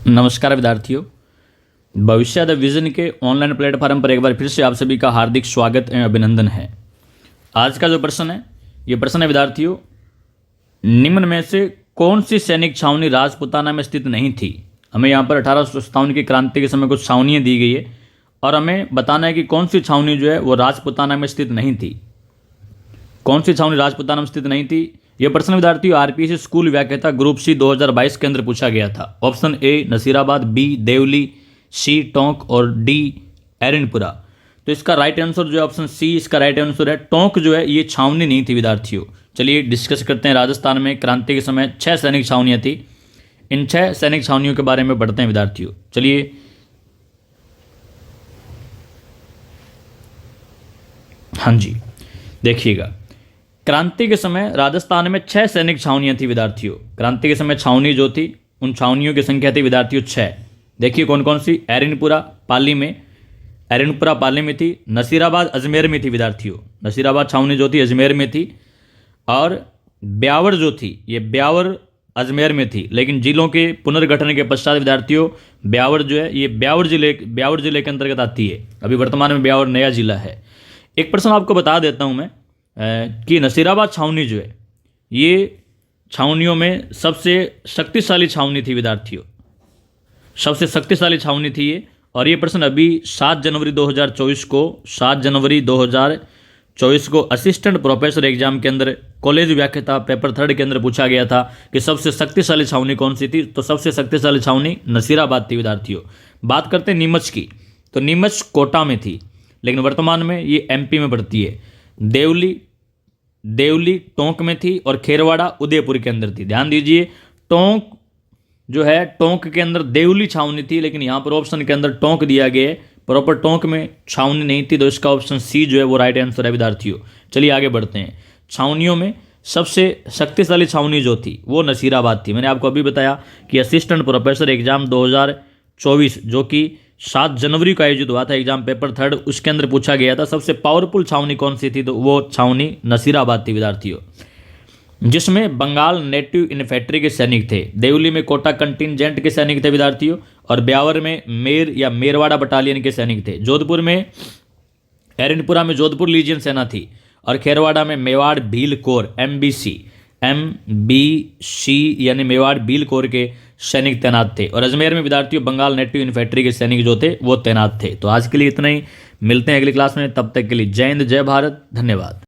नमस्कार विद्यार्थियों, भविष्य द विजन के ऑनलाइन प्लेटफॉर्म पर एक बार फिर से आप सभी का हार्दिक स्वागत एवं अभिनंदन है। आज का जो प्रश्न है, ये प्रश्न है विद्यार्थियों, निम्न में से कौन सी सैनिक छावनी राजपुताना में स्थित नहीं थी। हमें यहाँ पर 1857 की क्रांति के समय कुछ छावनियाँ दी गई है और हमें बताना है कि कौन सी छावनी जो है वो राजपुताना में स्थित नहीं थी। कौन सी छावनी राजपुताना में स्थित नहीं थी, यह प्रश्न विद्यार्थियों आरपीएससी स्कूल व्याख्याता ग्रुप सी 2022 के अंदर पूछा गया था। Option A Nasirabad, B Deoli, C Tonk और डी एरनपुरा। तो इसका राइट आंसर जो है ऑप्शन सी इसका राइट आंसर है। टोंक जो है ये छावनी नहीं थी विद्यार्थियों। चलिए डिस्कस करते हैं। राजस्थान में क्रांति के समय 6 सैनिक छावनियाँ थी। इन 6 सैनिक छावनियों के बारे में पढ़ते हैं विद्यार्थियों। चलिए हाँ जी, देखिएगा, क्रांति के समय राजस्थान में 6 सैनिक छावनियां थी विद्यार्थियों। क्रांति के समय छावनी जो थी, उन छावनियों की संख्या थी विद्यार्थियों 6। देखिए कौन कौन सी। एरनपुरा पाली में थी। नसीराबाद अजमेर में थी विद्यार्थियों। नसीराबाद छावनी जो थी अजमेर में थी। और ब्यावर जो थी, ये ब्यावर अजमेर में थी, लेकिन जिलों के पुनर्गठन के पश्चात विद्यार्थियों ब्यावर जो है ये ब्यावर जिले के अंतर्गत आती है। अभी वर्तमान में ब्यावर नया जिला है। एक प्रश्न आपको बता देता हूँ मैं कि नसीराबाद छावनी जो है ये छावनियों में सबसे शक्तिशाली छावनी थी विद्यार्थियों। सबसे शक्तिशाली छावनी थी ये। और ये प्रश्न अभी 7 जनवरी 2024 को असिस्टेंट प्रोफेसर एग्जाम के अंदर कॉलेज व्याख्याता पेपर 3 के अंदर पूछा गया था कि सबसे शक्तिशाली छावनी कौन सी थी। तो सबसे शक्तिशाली छावनी नसीराबाद थी विद्यार्थियों। बात करते हैं नीमच की, तो नीमच कोटा में थी, लेकिन वर्तमान में ये एमपी में पड़ती है। देवली टोंक में थी और खेरवाड़ा उदयपुर के अंदर थी। ध्यान दीजिए, टोंक जो है टोंक के अंदर देवली छावनी थी, लेकिन यहाँ पर ऑप्शन के अंदर टोंक दिया गया है। प्रॉपर टोंक में छावनी नहीं थी, तो इसका ऑप्शन सी जो है वो राइट आंसर है विद्यार्थियों। चलिए आगे बढ़ते हैं। छावनियों में सबसे शक्तिशाली छावनी जो थी वो नसीराबाद थी। मैंने आपको अभी बताया कि असिस्टेंट प्रोफेसर एग्जाम 2024 जो कि 7 जनवरी को आयोजित हुआ था एग्जाम पेपर 3, उसके अंदर पूछा गया था सबसे पावरफुल छावनी कौन सी थी। तो वो छावनी नसीराबाद थी विद्यार्थियों, जिसमें बंगाल नेटिव इन्फेंट्री के सैनिक थे। देवली में कोटा कंटिजेंट के सैनिक थे विद्यार्थियों, और ब्यावर में मेर या मेरवाड़ा बटालियन के सैनिक थे। जोधपुर में एरनपुरा में जोधपुर लीजियन सेना थी, और खेरवाड़ा में मेवाड़ भील कोर MBC यानी मेवाड़ भील कोर के सैनिक तैनात थे। और अजमेर में विद्यार्थियों बंगाल नेटिव इन्फेंट्री के सैनिक जो थे वो तैनात थे। तो आज के लिए इतना ही, मिलते हैं अगली क्लास में। तब तक के लिए जय हिंद, जय भारत, धन्यवाद।